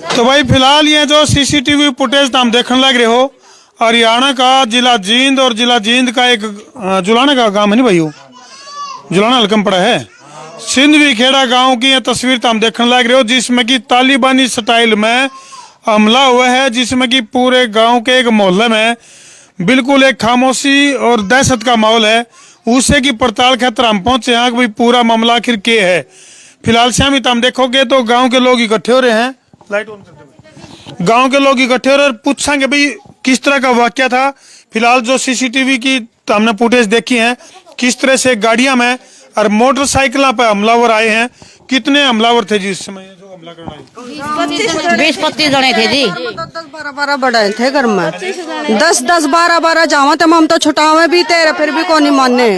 तो भाई फिलहाल ये जो सीसीटीवी फुटेज हम देखने लग रहे हो, हरियाणा का जिला जींद और जिला जींद का एक जुलाना का गांव है नहीं भाई, वो जुलाना हल्कम पड़ा है, सिंधवी खेड़ा गांव की ये तस्वीर तो हम देखने लग रहे हो, जिसमें कि तालिबानी स्टाइल में हमला हुआ है, जिसमें कि पूरे गांव के एक मोहल्ले में बिल्कुल एक खामोशी और दहशत का माहौल है। उसे की पड़ताल खातर हम पहुंचे हैं कि भाई पूरा मामला आखिर क्या है। फिलहाल से हम देखोगे तो गांव के लोग इकट्ठे हो रहे हैं, लाइट ऑन कर दो, गांव के लोग इकट्ठे हो रहे हैं, पूछेंगे भाई किस तरह का वाकया था। फिलहाल जो सीसीटीवी की तो हमने फुटेज देखी है, किस तरह से गाड़ियां में और मोटरसाइकिलों पर हमलावर आए हैं। कितने हमलावर थे जी इस समय जो हमला करना है? 20-25 जने थे जी। 10-12 बड़े थे घर में, 10-10 12-12 जावा तो हम तो छुटावे भी तेरे फिर भी कौन माने।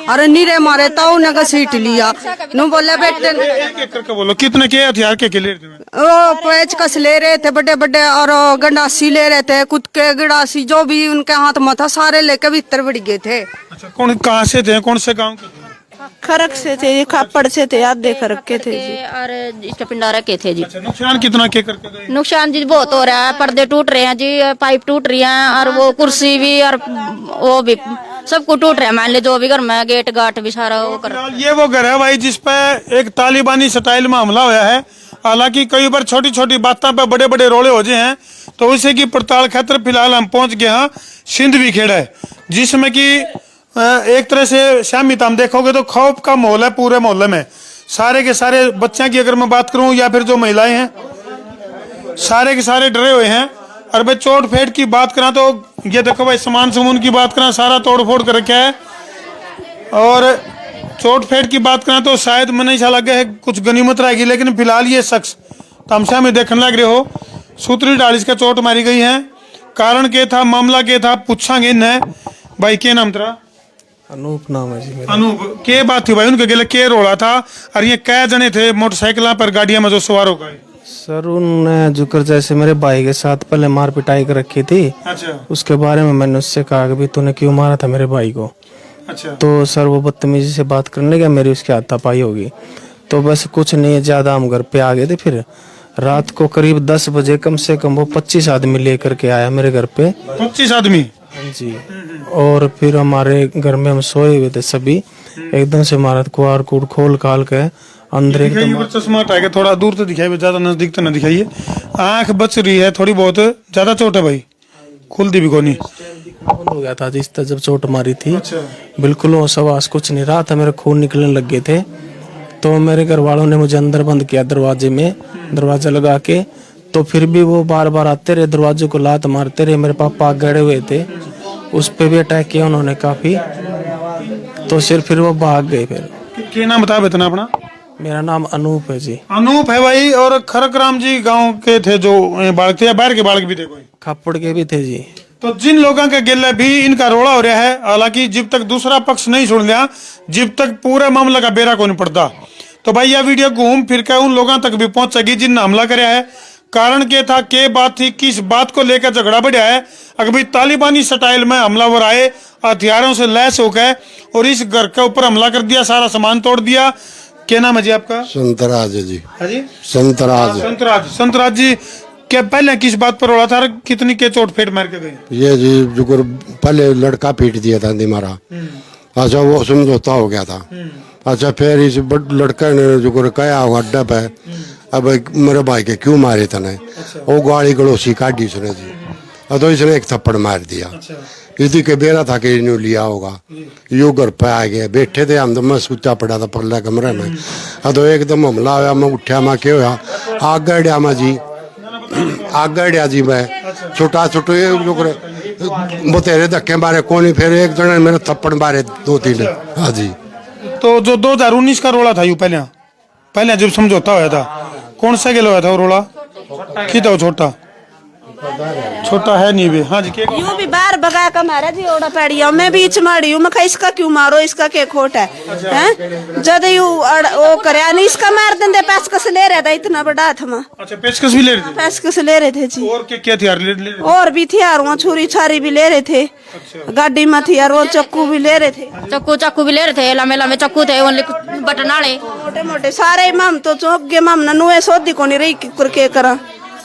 अरे नीरे मारे तो उन्हें सीट लिया नु बोले बेटे एक करके बोलो कितने के हथियार के ले रहे थे? वो पेचकस ले रहे थे बड़े बड़े, और गंडासी ले रहे थे, कुत्ते गंडासी जो भी उनके हाथ में था सारे लेके भीतर बढ़ गए थे। अच्छा, कौन कहाँ से थे, कौन से गाँव के थे? खरक से थे, खापड़ से थे, आधे खरक के थे जी। और इसके पिंडारा के थे जी। अच्छा, नुकसान कितना के करके गए? नुकसान जी बहुत हो रहा है, पर्दे टूट रहे हैं जी, पाइप टूट रही हैं, और वो कुर्सी भी और वो भी सब कुछ टूट रहा है। मान ली जो भी घर में गेट गाट भी सारा वो कर। ये वो घर है भाई जिसपे एक तालिबानी स्टाइल में हमला हुआ है। हालांकि कई बार छोटी छोटी बातों पे बड़े बड़े रोड़े हो जाए हैं, तो उसी की पड़ताल खातिर फिलहाल हम पहुंच गए हैं सिंधवी खेड़ा है, जिसमें कि एक तरह से शामित हम देखोगे तो खौफ का माहौल है पूरे मोहल्ले में। सारे के सारे बच्चों की अगर मैं बात करूं या फिर जो महिलाएं हैं, सारे के सारे डरे हुए हैं। और भाई चोट फेट की बात करा तो ये देखो भाई, सामान समून की बात करा सारा तोड़ फोड़ कर रखा है। और चोट फेट की बात करा तो शायद मैंने ऐसा लगा है कुछ गनीमत रहेगी, लेकिन फिलहाल ये शख्स तमशा में देखने लग रहे हो, सूत्री डालिस का चोट मारी गई है। कारण क्या था, मामला क्या था, पूछांगे इन्हें। भाई क्या नाम तेरा? अनूप नाम है जी मेरा। अनूप, के बात थी भाई उनके गले के रोड़ा था और ये कै जने थे मोटरसाइकिल पर गाड़ियां में जो सवार हो गए? सर उन्होंने जुकर जैसे मेरे भाई के साथ पहले मार पिटाई कर रखी थी। अच्छा। उसके बारे में मैंने उससे कहा कि भाई तूने क्यों मारा था मेरे भाई को। अच्छा। तो सर वो बदतमीजी से बात करने लगा, मेरी उसकी हाथापाई होगी। तो बस कुछ नहीं ज्यादा हम घर पे आ गए थे। फिर रात को करीब 10 बजे कम से कम वो 25 आदमी लेकर के आया मेरे घर पे। 25 आदमी? हाँ जी। और फिर हमारे घर में हम सोए हुए थे सभी, एकदम से हमारा कुआर कूट खोल खाल के अंदर एकदम। चश्मा हटा के थोड़ा दूर तो दिखाइए, ज्यादा नजदीक तो ना दिखाइए। आंख बच रही है थोड़ी बहुत, ज्यादा चोट है भाई? खुलती भी कोनी? बंद हो गया था जिस तरह जब चोट मारी थी। अच्छा। बिल्कुल वो सवास कुछ नहीं रहा था, मेरे खून निकलने लग गए थे। तो मेरे घर वालों ने मुझे अंदर बंद किया दरवाजे में, दरवाजा लगा के। तो फिर भी वो बार बार आते रहे, दरवाजे को लात मारते रहे। मेरे पापा गड़े हुए थे, उस पे भी अटैक किया उन्होंने काफी। तो फिर वो भाग गए। फिर क्या नाम बता बेतना अपना? मेरा नाम अनूप है जी। अनूप है भाई। और खरक राम जी गांव के थे जो बालक थे या बाहर के बालक भी थे कोई? खापड़ के भी थे जी। तो जिन लोगों के गिले भी इनका रोड़ा हो रहा है, हालांकि जब तक दूसरा पक्ष नहीं सुन लिया, जब तक पूरा मामला का बेरा को नहीं पड़ता। तो भाई यह वीडियो घूम फिर के उन लोगों तक भी पहुंचेगी जिनने हमला कराया है। कारण क्या था, क्या बात थी, किस बात को लेकर झगड़ा बढ़ा है। अगर भाई तालिबानी स्टाइल में हमलावर आए हथियारों से लैस होकर और इस घर के ऊपर हमला कर दिया, सारा सामान तोड़ दिया। क्या नाम है जी आपका? संतराज जी। हाँ जी, संतराज। संतराज। संतराज जी, क्या पहले किस बात पर रोड़ा था, कितनी के चोट फेट मार के गए? ये जी जो पहले लड़का पीट दिया था मारा। अच्छा, वो समझौता हो गया था। अच्छा, फिर इस लड़का ने जो कहा होगा अड्डा पे, अब मेरे भाई के क्यों मारे तने? वो गाड़ी गड़ोसी काटी उसने जी। तो इसने एक थप्पड़ मार दिया। इसी के बेरा था कि इन्हों लिया होगा। यो घर पे आ गए, बैठे थे हम, तो मैं सूचा पड़ा था परला कमरे में। तो एकदम हमला हुआ, मैं उठा, मैं क्या हुआ, आग गड़िया मैं जी, आग गड़िया जी मैं छोटा छोटा वो तेरे धक्के मारे कोनी। फिर एक जने मेरे थप्पड़ मारे 2-3। हाँ जी। तो जो 2019 का रोड़ा था यू पहले जब समझौता हुआ था, कौन सा गेल हुआ था वो रोड़ा? की था वो? छोटा है नहीं भी। हाँ जी, यूं भी बाहर भगा कर मारा जी, ओड़ा पैड़िया मैं बीच मारी हूँ। मैं इसका क्यों मारो, इसका क्या खोट है? हैं जद यू वो करया नहीं, इसका मार देंगे। पेचकस ले रहा था इतना बड़ा हाथ में। अच्छा, पेचकस भी ले रहे थे? पेचकस ले रहे थे जी। और क्या हथियार ले रहे थे? और भी हथियार, वहाँ छुरी छारी भी ले रहे थे। गाड़ी में हथियार, वो चक्कू भी ले रहे थे। चक्कू भी ले रहे थे, लंबे लंबे चक्कू थे, ओनली बटन वाले मोटे मोटे सारे। मम तो चौक गए, मम नुए सोदी को नहीं रही करके करा।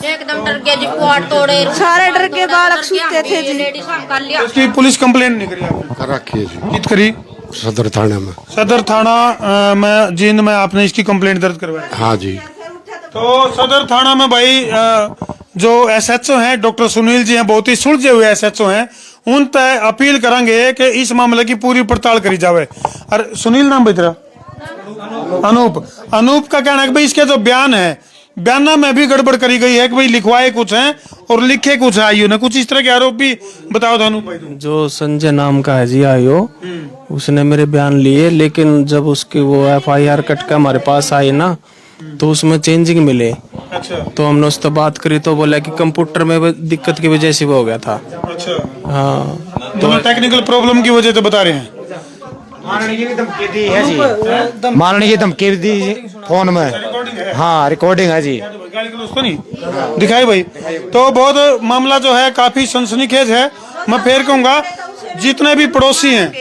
एकदम डर के जी क्वाड तोड़े सारे डर के बालक सूते थे जी। लेडीज हम कर लिया उसकी पुलिस कंप्लेंट नहीं करी आपने? कर रखी है जी कित करी? सदर थाने में। सदर थाना में जींद में आपने इसकी कंप्लेंट दर्ज करवाई? हाँ जी। तो सदर थाना में भाई जो एसएचओ हैं डॉक्टर सुनील जी हैं, बहुत ही सुलझे हुए एसएचओ हैं, उन तय अपील करेंगे कि इस मामले की पूरी पड़ताल करी जावे। और सुनील नाम भाई तेरा? अनूप का कहना है कि भाई इसके जो बयान है, बयाना में भी गड़बड़ करी गई है कि भाई लिखवाए कुछ हैं और लिखे कुछ है आयु ने, कुछ इस तरह के आरोप भी बताओ था अनूप भाई। जो संजय नाम का है जी आयो, उसने मेरे बयान लिए, लेकिन जब उसकी वो FIR कट के हमारे पास आई ना, तो उसमें चेंजिंग मिले। अच्छा तो हमने उससे बात करी तो बोला कि कंप्यूटर में दिक्कत की वजह से वो हो गया था। अच्छा, हाँ तो टेक्निकल प्रॉब्लम की वजह से बता रहे हैं। मारने की धमकी दी है जी, मारने की धमकी दी फोन में। हाँ रिकॉर्डिंग है जी। गाली गलौज तो नहीं दिखाई भाई? तो बहुत मामला जो है काफी सनसनीखेज है। मैं फिर कहूंगा जितने भी पड़ोसी हैं,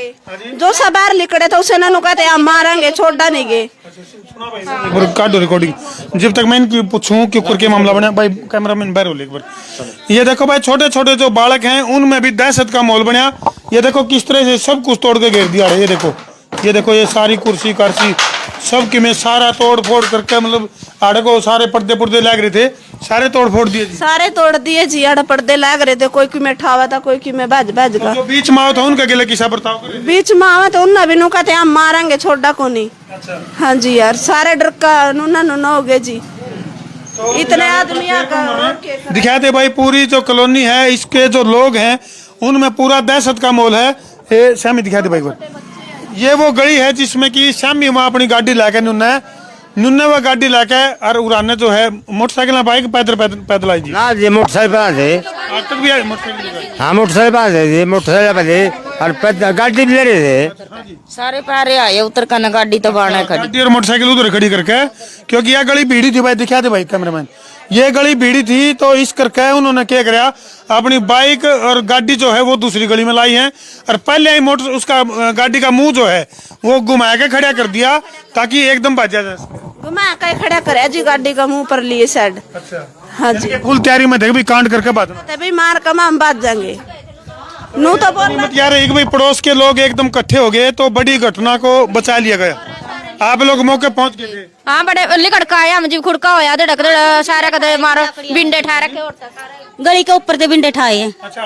जो सब बाहर लिखड़े थे उसे ननु कहते हम मारेंगे, छोड़ा नहीं गए। एक बार काट दो रिकॉर्डिंग, जब तक मैं इनकी पूछूं कि करके मामला बना। भाई कैमरामैन बाहर हो ले एक बार। ये देखो भाई, छोटे छोटे जो बालक हैं उनमें भी दहशत का माहौल बना। ये देखो किस तरह से सब कुछ तोड़ के घेर दिया है। ये देखो ये सारी कुर्सी कारसी सब की में सारा तोड़ फोड़ करके, मतलब आड़े को सारे पर्दे पुर्दे लग रहे थे, सारे तोड़ फोड़ दिए जी। सारे तोड़ दिए जी, आड़ पर्दे लग रहे थे, कोई की में ठावा था, कोई की में बाज का। जो बीच में था उनका गिले किसा बर्ताव करे? बीच में आवा तो उन्ना भी नु कहते हम मारेंगे, छोड़ा को नहीं। हाँ जी यार, सारे डर का नुना हो गए जी। इतने आदमी दिखाते भाई, पूरी जो कॉलोनी है इसके जो लोग हैं उनमें पूरा दहशत का माहौल है। ये श्यामी दिखाते भाई को, ये वो गली है जिसमें कि श्यामी वहाँ अपनी गाड़ी लाके नुन्ने वो गाड़ी लाके और उड़ाने जो है मोटरसाइकिल ना बाइक पैदल आई जी। ना जी मोटरसाइकिल आज तक भी आई मोटरसाइकिल? हाँ मोटरसाइकिल मोटरसाइकिल और गाड़ी भी ले रहे थे। सारे पारे आए उतर का न गाड़ी तो बाणे खड़ी, गाड़ी और मोटरसाइकिल उधर खड़ी करके, क्योंकि यह गली भीड़ी थी भाई। दिखाते भाई कैमरामैन, ये गली भीड़ी थी तो इस करके उन्होंने क्या कराया, अपनी बाइक और गाड़ी जो है वो दूसरी गली में लाई है और पहले ही मोटर उसका गाड़ी का मुंह जो है वो घुमा के खड़ा कर दिया ताकि एकदम भाग जाए। घुमा के खड़ा करे जी गाड़ी का मुंह पर लिए साइड। अच्छा, हाँ जी, फुल तैयारी में देख भी कांड करके बात तभी मार कम हम बात जाएंगे। नू तो बोल मत यार, एक भाई पड़ोस के लोग एकदम इकट्ठे हो गए तो बड़ी घटना को बचा लिया गया। आप लोग मौके पहुंच गए थे? हाँ बड़े लिकड़का आया मुझे खुड़का होया धड़क धड़ सारा कदे मारो बिंडे ठा रखे गली के ऊपर से बिंडे ठाए हैं। अच्छा,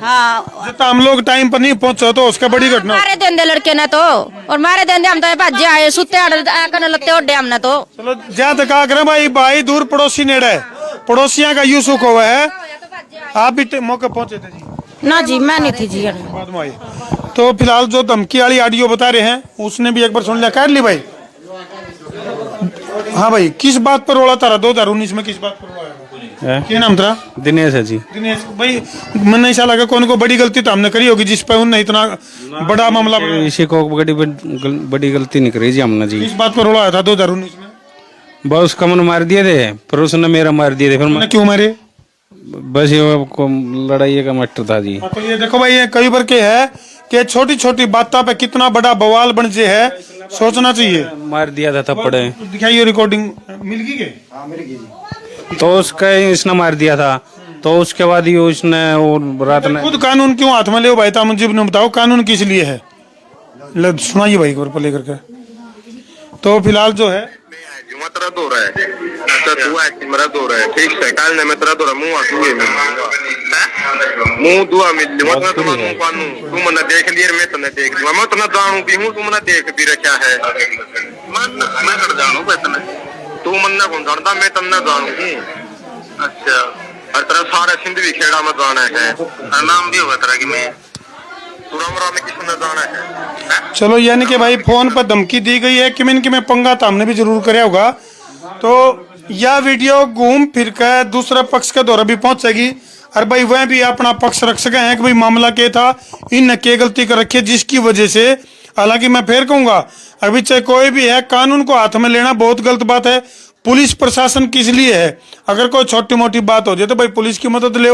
हाँ जब हम लोग टाइम पर नहीं पहुंचे तो उसका बड़ी घटना। मारे देंदे लड़के ने तो, और मारे देंदे हम तो भज्जे आए सुते आकर लगते ओडे हमने तो। चलो जहाँ तक आ करें भाई दूर पड़ोसी नेड़े है, पड़ोसियां का यूं सुख हुआ है। आप भी मौके पहुंचे थे जी? ना जी मैं नहीं थी जी। बाद में आई। तो फिलहाल जो धमकी वाली ऑडियो बता रहे हैं उसने भी एक बार सुन लिया, कर ली भाई? हाँ भाई, किस बात पर रोड़ा तारा 2019 में, किस बात पर रोड़ा है? क्या नाम तेरा? दिनेश है जी। दिनेश भाई, मन ऐसा लगा कौन को बड़ी गलती तो हमने करी होगी जिस पर उनने इतना बड़ा मामला बनाया। इसी को बड़ी गलती नहीं करी जी हमने जी। किस बात पर रोड़ा आया था 2019 में? बस उसका मन मार दिए थे, पर उसने मेरा मार दिए थे। फिर उन्होंने क्यों मारे? बस ये लड़ाई का मैटर था जी। तो ये देखो भाई, ये कई बार के है कि छोटी छोटी बातों पे कितना बड़ा बवाल बन जे है, सोचना चाहिए। मार दिया था थप्पड़। दिखाइए रिकॉर्डिंग मिल गई के? तो उसका इसने मार दिया था, तो उसके बाद ही उसने वो रात में। खुद कानून क्यों हाथ में ले भाई? था मुझे बताओ कानून किस लिए है, सुनाइए भाई को लेकर के। तो फिलहाल जो है तेरा दो रहा है, अच्छा तू है कि मेरा दो रहा है, ठीक है काल ने मैं तेरा दो रहा मुंह आंसू है मुंह दुआ मिल मत ना मुंह कानू तू मने देख लिया मैं तने देख लिया मैं तना जानू भी हूं तू मने देख भी रखा है मैं कर जानू पे तने तू मन्ना कौन जानता मैं तन्ने जानू हूं। अच्छा, और तेरा सारा सिंध भी खेड़ा में जाना है, नाम भी होगा तेरा कि मैं तुरमरा में किसने जाना है। चलो यानी कि भाई फोन पर धमकी दी गई है कि मैं पंगा तो हमने भी जरूर कराया होगा। तो यह वीडियो घूम फिर कर दूसरा पक्ष के दौरा भी पहुंचेगी और भाई वह भी अपना पक्ष रख सके हैं कि भाई मामला क्या था, इन क्या गलती कर रखी है जिसकी वजह से। हालांकि मैं फिर कहूंगा, अभी चाहे कोई भी है, कानून को हाथ में लेना बहुत गलत बात है। पुलिस प्रशासन किस लिए है? अगर कोई छोटी मोटी बात हो जाए तो भाई पुलिस की मदद ले,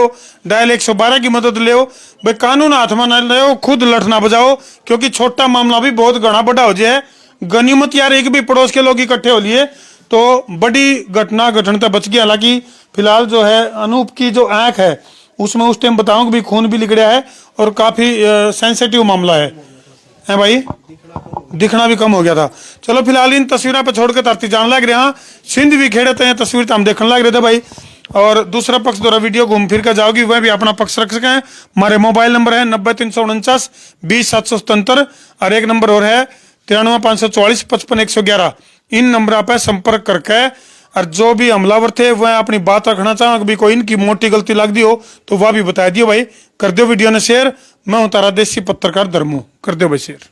डायल 112 की मदद ले, भाई कानून हाथ में ना ले, खुद लड़ना बजाओ, क्योंकि छोटा मामला भी बहुत घना बड़ा हो जाए। गनीमत यार एक भी पड़ोस के लोग इकट्ठे हो लिए तो बड़ी घटना घटना बच गई। हालांकि फिलहाल जो है अनूप की जो आंख है उसमें उस टाइम बताऊं कि भी खून भी निकला है और काफी सेंसिटिव मामला है भाई, दिखना भी कम हो गया था। चलो फिलहाल इन तस्वीरों पर छोड़ के तरती जान लग रहे हैं। सिंध भी खेड़े थे तस्वीर तो हम देखने लग रहे थे भाई। और दूसरा पक्ष द्वारा वीडियो घूम फिर कर जाओगी वह भी अपना पक्ष रख सके। हमारे मोबाइल नंबर है 90 349 20 777 और एक नंबर और है 93 544 55 111। इन नंबर पर संपर्क करके और जो भी हमलावर थे वह अपनी बात रखना चाहो, कभी कोई इनकी मोटी गलती लग दी हो तो वह भी बता दियो भाई। कर दो वीडियो ने शेयर। मैं हूं तारा देसी पत्रकार धर्मू, कर दो भाई शेयर।